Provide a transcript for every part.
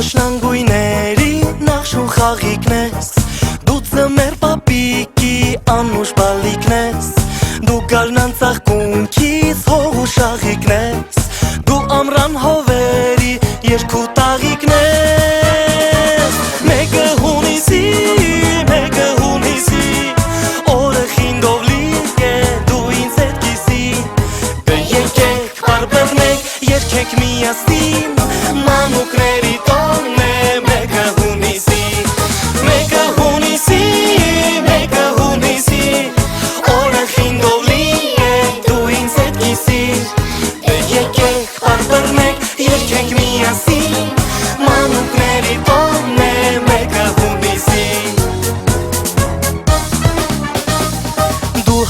Աշնանգույների նախշուն խաղիկն ես, դու ծմեր պապիկի անուշ բալիկն ես, դու գարնան ծաղկունքից հող ու շաղիկն ես, դու ամրան հովերի երկու տաղիկն ես, մեկը հունիսի, օրը խինգով լիք է, դու ինձ հետ կիսի, կեկեք պարբերնեք, երկեք միասին, մանուկների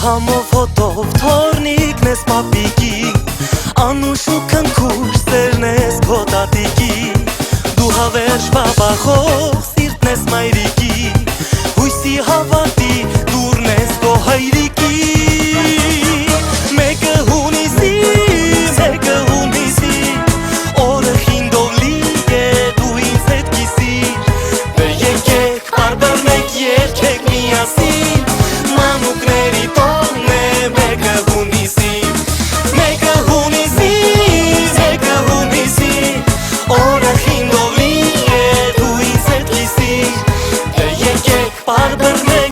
Համով հոտով թորնիկն ես պապիկի, անուշ ու քնքուշ սերն ես քո տատիկի, դու հավերժ բաբախով սիրտն ես մայր